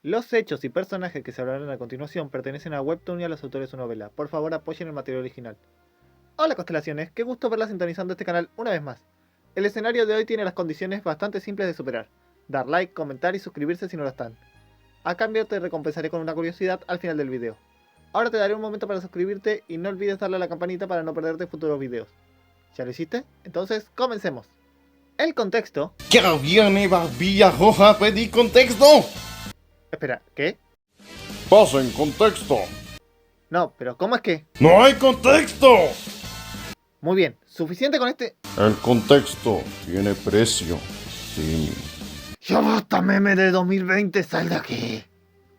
Los hechos y personajes que se hablarán a continuación pertenecen a Webtoon y a los autores de su novela. Por favor, apoyen el material original. Hola constelaciones, qué gusto verlas sintonizando este canal una vez más. El escenario de hoy tiene las condiciones bastante simples de superar. Dar like, comentar y suscribirse si no lo están. A cambio te recompensaré con una curiosidad al final del video. Ahora te daré un momento para suscribirte y no olvides darle a la campanita para no perderte futuros videos. ¿Ya lo hiciste? Entonces, comencemos. El contexto... ¡Que viene Barbilla Roja pedir contexto! Espera, ¿qué? Pasa en contexto. No, pero ¿cómo es que? ¡No hay contexto! Muy bien, suficiente con este... El contexto tiene precio. Sí. ¡Ya basta, meme de 2020! ¡Sal de aquí!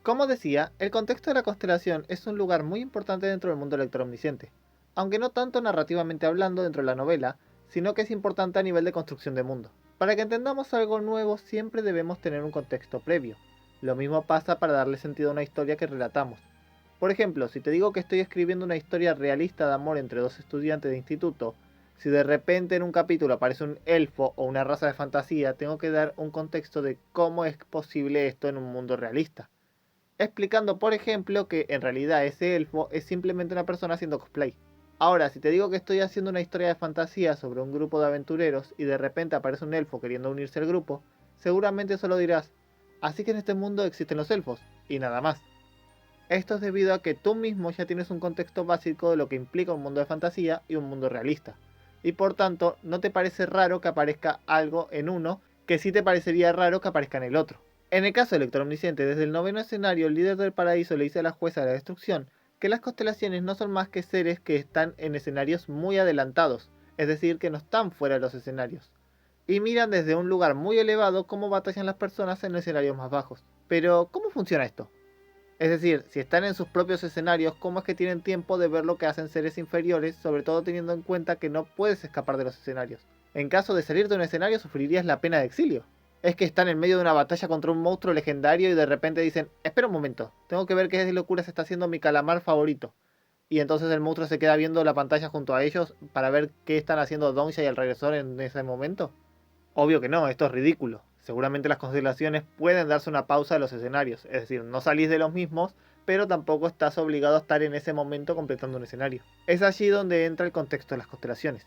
Como decía, el contexto de la constelación es un lugar muy importante dentro del mundo electroomnisciente, aunque no tanto narrativamente hablando dentro de la novela, sino que es importante a nivel de construcción de mundo. Para que entendamos algo nuevo siempre debemos tener un contexto previo. Lo mismo pasa para darle sentido a una historia que relatamos. Por ejemplo, si te digo que estoy escribiendo una historia realista de amor entre dos estudiantes de instituto, si de repente en un capítulo aparece un elfo o una raza de fantasía, tengo que dar un contexto de cómo es posible esto en un mundo realista. Explicando, por ejemplo, que en realidad ese elfo es simplemente una persona haciendo cosplay. Ahora, si te digo que estoy haciendo una historia de fantasía sobre un grupo de aventureros y de repente aparece un elfo queriendo unirse al grupo, seguramente solo dirás, así que en este mundo existen los elfos, y nada más. Esto es debido a que tú mismo ya tienes un contexto básico de lo que implica un mundo de fantasía y un mundo realista. Y por tanto, no te parece raro que aparezca algo en uno que sí te parecería raro que aparezca en el otro. En el caso de Electroomnisciente, desde el noveno escenario, el líder del paraíso le dice a la jueza de la destrucción que las constelaciones no son más que seres que están en escenarios muy adelantados, es decir, que no están fuera de los escenarios. Y miran desde un lugar muy elevado cómo batallan las personas en escenarios más bajos. Pero, ¿cómo funciona esto? Es decir, si están en sus propios escenarios, ¿cómo es que tienen tiempo de ver lo que hacen seres inferiores, sobre todo teniendo en cuenta que no puedes escapar de los escenarios? En caso de salir de un escenario, sufrirías la pena de exilio. Es que están en medio de una batalla contra un monstruo legendario y de repente dicen, espera un momento, tengo que ver qué locura se está haciendo mi calamar favorito. Y entonces el monstruo se queda viendo la pantalla junto a ellos para ver qué están haciendo Donsha y el regresor en ese momento. Obvio que no, esto es ridículo. Seguramente las constelaciones pueden darse una pausa de los escenarios, es decir, no salís de los mismos, pero tampoco estás obligado a estar en ese momento completando un escenario. Es allí donde entra el contexto de las constelaciones.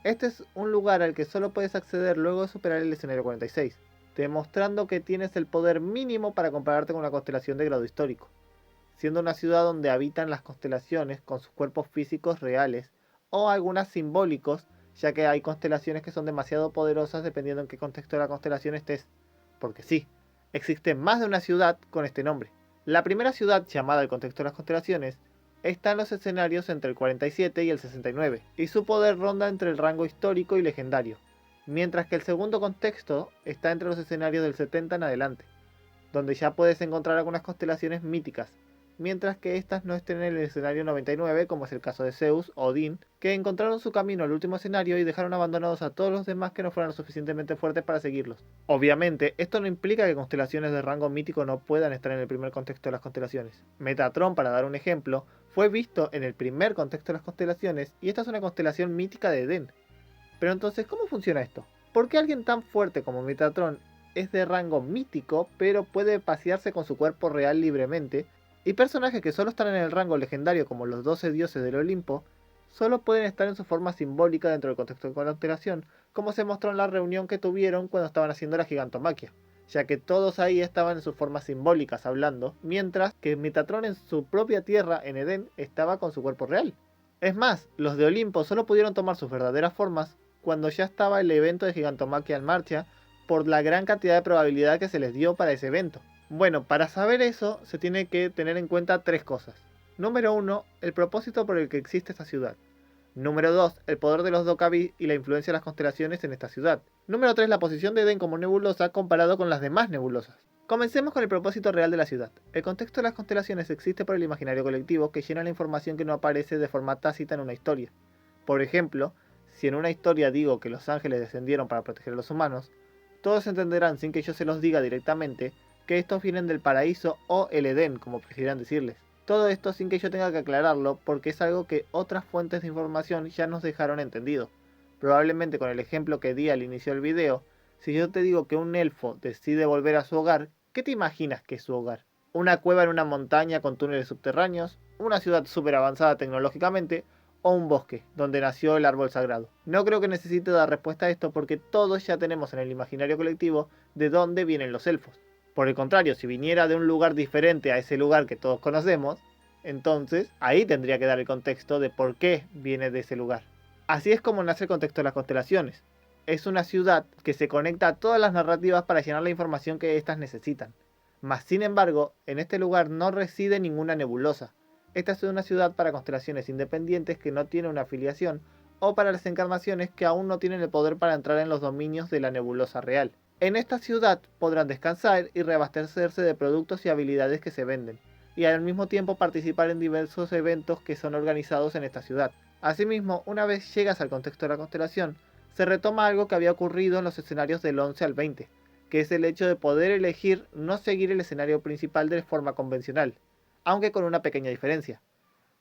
Este es un lugar al que solo puedes acceder luego de superar el escenario 46, demostrando que tienes el poder mínimo para compararte con una constelación de grado histórico, siendo una ciudad donde habitan las constelaciones con sus cuerpos físicos reales, o algunas simbólicos, ya que hay constelaciones que son demasiado poderosas dependiendo en qué contexto de la constelación estés. Porque sí, existe más de una ciudad con este nombre. La primera ciudad, llamada el contexto de las constelaciones, está en los escenarios entre el 47 y el 69, y su poder ronda entre el rango histórico y legendario, mientras que el segundo contexto está entre los escenarios del 70 en adelante, donde ya puedes encontrar algunas constelaciones míticas, mientras que estas no estén en el escenario 99, como es el caso de Zeus o Odín, que encontraron su camino al último escenario y dejaron abandonados a todos los demás que no fueran lo suficientemente fuertes para seguirlos. Obviamente, esto no implica que constelaciones de rango mítico no puedan estar en el primer contexto de las constelaciones. Metatron, para dar un ejemplo, fue visto en el primer contexto de las constelaciones y esta es una constelación mítica de Edén. Pero entonces, ¿cómo funciona esto? ¿Por qué alguien tan fuerte como Metatron es de rango mítico, pero puede pasearse con su cuerpo real libremente? Y personajes que solo están en el rango legendario como los 12 dioses del Olimpo, solo pueden estar en su forma simbólica dentro del contexto de la constelación, como se mostró en la reunión que tuvieron cuando estaban haciendo la gigantomaquia, ya que todos ahí estaban en sus formas simbólicas hablando, mientras que Metatron en su propia tierra, en Edén, estaba con su cuerpo real. Es más, los de Olimpo solo pudieron tomar sus verdaderas formas cuando ya estaba el evento de gigantomaquia en marcha, por la gran cantidad de probabilidad que se les dio para ese evento. Bueno, para saber eso se tiene que tener en cuenta tres cosas. Número 1, el propósito por el que existe esta ciudad. Número 2, el poder de los Dokkaebi y la influencia de las constelaciones en esta ciudad. Número 3, la posición de Eden como nebulosa comparado con las demás nebulosas. Comencemos con el propósito real de la ciudad. El contexto de las constelaciones existe por el imaginario colectivo que llena la información que no aparece de forma tácita en una historia. Por ejemplo, si en una historia digo que los ángeles descendieron para proteger a los humanos, todos entenderán sin que yo se los diga directamente que estos vienen del paraíso o el Edén, como prefieran decirles. Todo esto sin que yo tenga que aclararlo porque es algo que otras fuentes de información ya nos dejaron entendido. Probablemente con el ejemplo que di al inicio del video, si yo te digo que un elfo decide volver a su hogar, ¿qué te imaginas que es su hogar? ¿Una cueva en una montaña con túneles subterráneos? ¿Una ciudad súper avanzada tecnológicamente? ¿O un bosque, donde nació el árbol sagrado? No creo que necesite dar respuesta a esto porque todos ya tenemos en el imaginario colectivo de dónde vienen los elfos. Por el contrario, si viniera de un lugar diferente a ese lugar que todos conocemos, entonces ahí tendría que dar el contexto de por qué viene de ese lugar. Así es como nace el contexto de las constelaciones. Es una ciudad que se conecta a todas las narrativas para llenar la información que éstas necesitan. Mas sin embargo, en este lugar no reside ninguna nebulosa. Esta es una ciudad para constelaciones independientes que no tiene una afiliación, o para las encarnaciones que aún no tienen el poder para entrar en los dominios de la nebulosa real. En esta ciudad podrán descansar y reabastecerse de productos y habilidades que se venden, y al mismo tiempo participar en diversos eventos que son organizados en esta ciudad. Asimismo, una vez llegas al contexto de la constelación, se retoma algo que había ocurrido en los escenarios del 11 al 20, que es el hecho de poder elegir no seguir el escenario principal de forma convencional, aunque con una pequeña diferencia,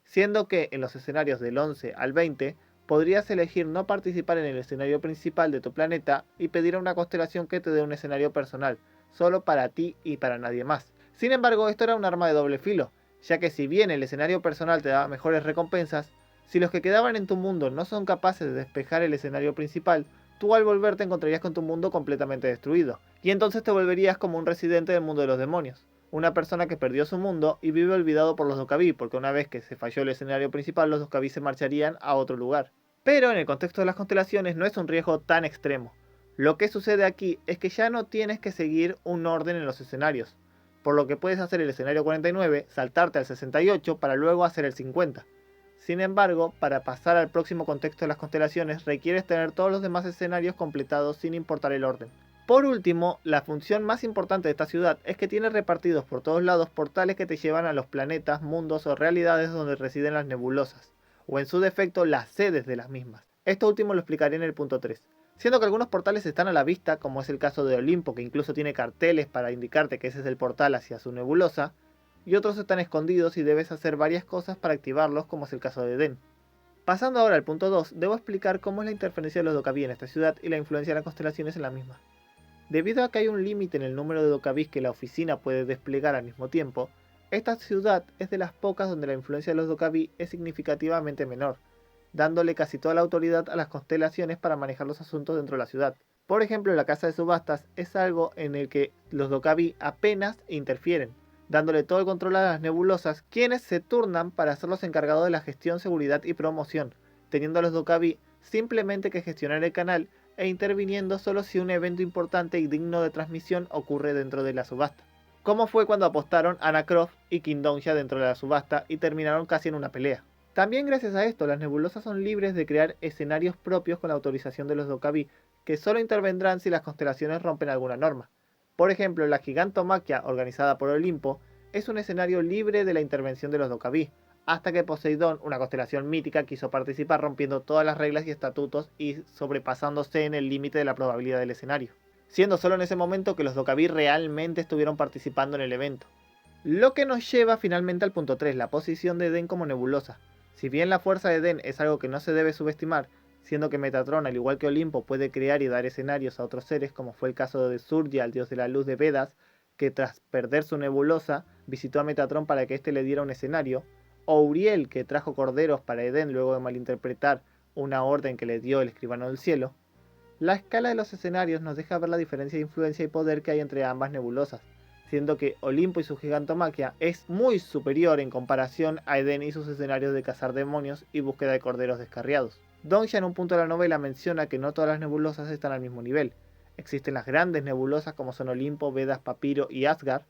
siendo que en los escenarios del 11 al 20 podrías elegir no participar en el escenario principal de tu planeta y pedir a una constelación que te dé un escenario personal, solo para ti y para nadie más. Sin embargo, esto era un arma de doble filo, ya que si bien el escenario personal te daba mejores recompensas, si los que quedaban en tu mundo no son capaces de despejar el escenario principal, tú al volver te encontrarías con tu mundo completamente destruido, y entonces te volverías como un residente del mundo de los demonios, una persona que perdió su mundo y vive olvidado por los Dokabi, porque una vez que se falló el escenario principal, los Dokabi se marcharían a otro lugar. Pero en el contexto de las constelaciones no es un riesgo tan extremo. Lo que sucede aquí es que ya no tienes que seguir un orden en los escenarios, por lo que puedes hacer el escenario 49, saltarte al 68 para luego hacer el 50. Sin embargo, para pasar al próximo contexto de las constelaciones requieres tener todos los demás escenarios completados sin importar el orden. Por último, la función más importante de esta ciudad es que tiene repartidos por todos lados portales que te llevan a los planetas, mundos o realidades donde residen las nebulosas, o en su defecto las sedes de las mismas. Esto último lo explicaré en el punto 3. Siendo que algunos portales están a la vista, como es el caso de Olimpo, que incluso tiene carteles para indicarte que ese es el portal hacia su nebulosa, y otros están escondidos y debes hacer varias cosas para activarlos, como es el caso de Edén. Pasando ahora al punto 2, debo explicar cómo es la interferencia de los Dokabi en esta ciudad y la influencia de las constelaciones en la misma. Debido a que hay un límite en el número de Dokabis que la oficina puede desplegar al mismo tiempo, esta ciudad es de las pocas donde la influencia de los Dokabi es significativamente menor, dándole casi toda la autoridad a las constelaciones para manejar los asuntos dentro de la ciudad. Por ejemplo, la casa de subastas es algo en el que los Dokkabi apenas interfieren, dándole todo el control a las nebulosas, quienes se turnan para ser los encargados de la gestión, seguridad y promoción, teniendo a los Dokkabi simplemente que gestionar el canal e interviniendo solo si un evento importante y digno de transmisión ocurre dentro de la subasta. Como fue cuando apostaron Anna Croft y King Dongxia dentro de la subasta y terminaron casi en una pelea. También gracias a esto, las nebulosas son libres de crear escenarios propios con la autorización de los Dokkabi, que solo intervendrán si las constelaciones rompen alguna norma. Por ejemplo, la Gigantomaquia, organizada por Olimpo, es un escenario libre de la intervención de los Dokkabi, hasta que Poseidón, una constelación mítica, quiso participar rompiendo todas las reglas y estatutos y sobrepasándose en el límite de la probabilidad del escenario, siendo solo en ese momento que los Dokkabi realmente estuvieron participando en el evento. Lo que nos lleva finalmente al punto 3, la posición de Edén como nebulosa. Si bien la fuerza de Edén es algo que no se debe subestimar, siendo que Metatron, al igual que Olimpo, puede crear y dar escenarios a otros seres, como fue el caso de Surya, el dios de la luz de Vedas, que tras perder su nebulosa, visitó a Metatron para que éste le diera un escenario, o Uriel, que trajo corderos para Edén luego de malinterpretar una orden que le dio el escribano del cielo, la escala de los escenarios nos deja ver la diferencia de influencia y poder que hay entre ambas nebulosas, siendo que Olimpo y su gigantomaquia es muy superior en comparación a Edén y sus escenarios de cazar demonios y búsqueda de corderos descarriados. Dongxia en un punto de la novela menciona que no todas las nebulosas están al mismo nivel. Existen las grandes nebulosas como son Olimpo, Vedas, Papiro y Asgard,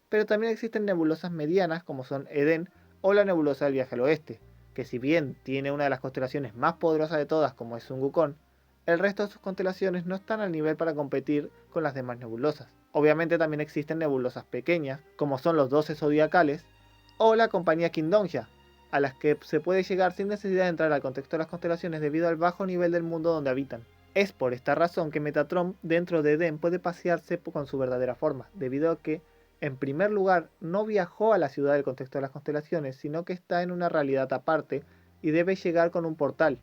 pero también existen nebulosas medianas como son Edén o la nebulosa del viaje al oeste, que si bien tiene una de las constelaciones más poderosas de todas como es Sun Wukong, el resto de sus constelaciones no están al nivel para competir con las demás nebulosas. Obviamente también existen nebulosas pequeñas, como son los 12 zodiacales, o la compañía King Dongxia, a las que se puede llegar sin necesidad de entrar al contexto de las constelaciones debido al bajo nivel del mundo donde habitan. Es por esta razón que Metatron dentro de Edén puede pasearse con su verdadera forma, debido a que, en primer lugar, no viajó a la ciudad del contexto de las constelaciones, sino que está en una realidad aparte y debe llegar con un portal,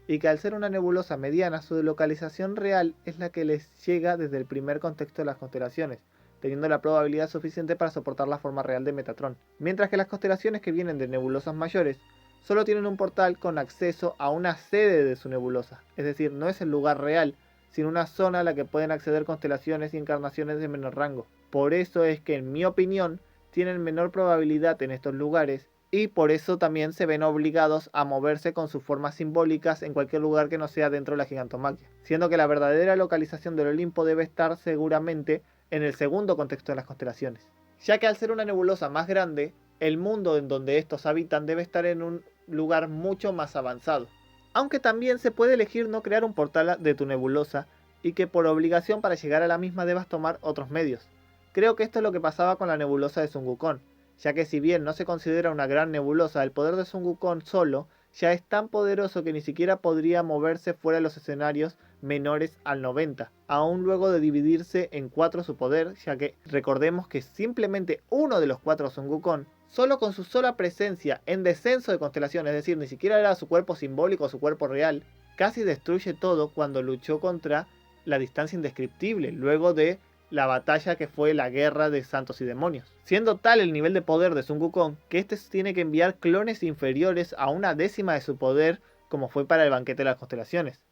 y que al ser una nebulosa mediana, su localización real es la que les llega desde el primer contexto de las constelaciones, teniendo la probabilidad suficiente para soportar la forma real de Metatron. Mientras que las constelaciones que vienen de nebulosas mayores solo tienen un portal con acceso a una sede de su nebulosa, es decir, no es el lugar real, sino una zona a la que pueden acceder constelaciones y encarnaciones de menor rango. Por eso es que, en mi opinión, tienen menor probabilidad en estos lugares, y por eso también se ven obligados a moverse con sus formas simbólicas en cualquier lugar que no sea dentro de la gigantomaquia, siendo que la verdadera localización del Olimpo debe estar seguramente en el segundo contexto de las constelaciones, ya que al ser una nebulosa más grande, el mundo en donde estos habitan debe estar en un lugar mucho más avanzado. Aunque también se puede elegir no crear un portal de tu nebulosa y que por obligación para llegar a la misma debas tomar otros medios. Creo que esto es lo que pasaba con la nebulosa de Sun Wukong, ya que si bien no se considera una gran nebulosa, el poder de Sun Wukong solo ya es tan poderoso que ni siquiera podría moverse fuera de los escenarios menores al 90, aún luego de dividirse en 4 su poder, ya que recordemos que simplemente uno de los 4 Sun Wukong, solo con su sola presencia en descenso de constelación, es decir, ni siquiera era su cuerpo simbólico o su cuerpo real, casi destruye todo cuando luchó contra la distancia indescriptible, luego de la batalla que fue la guerra de santos y demonios. Siendo tal el nivel de poder de Sun Wukong que este tiene que enviar clones inferiores a una décima de su poder, como fue para el banquete de las constelaciones.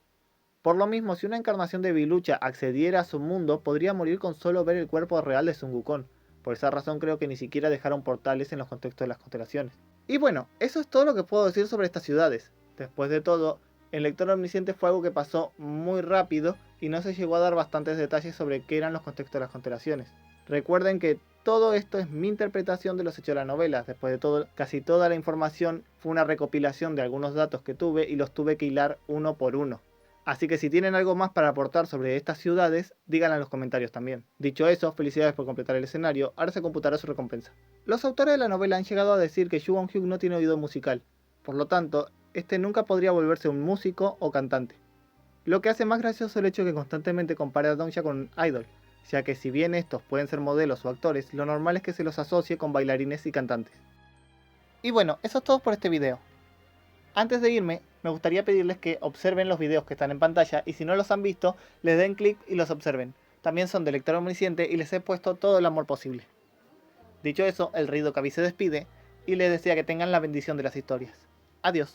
Por lo mismo, si una encarnación de Vilucha accediera a su mundo, podría morir con solo ver el cuerpo real de Sun Wukong. Por esa razón creo que ni siquiera dejaron portales en los contextos de las constelaciones. Y bueno, eso es todo lo que puedo decir sobre estas ciudades. Después de todo, el lector omnisciente fue algo que pasó muy rápido y no se llegó a dar bastantes detalles sobre qué eran los contextos de las constelaciones. Recuerden que todo esto es mi interpretación de los hechos de la novela. Después de todo, casi toda la información fue una recopilación de algunos datos que tuve y los tuve que hilar uno por uno. Así que si tienen algo más para aportar sobre estas ciudades, díganlo en los comentarios también. Dicho eso, felicidades por completar el escenario, ahora se computará su recompensa. Los autores de la novela han llegado a decir que Ju Won-hyuk no tiene oído musical, por lo tanto, este nunca podría volverse un músico o cantante. Lo que hace más gracioso el hecho de que constantemente compare a Dongja con un idol, ya que si bien estos pueden ser modelos o actores, lo normal es que se los asocie con bailarines y cantantes. Y bueno, eso es todo por este video. Antes de irme, me gustaría pedirles que observen los videos que están en pantalla y si no los han visto, les den clic y los observen. También son de lector omnisciente y les he puesto todo el amor posible. Dicho eso, el Rey Dokkaebi se despide y les desea que tengan la bendición de las historias. Adiós.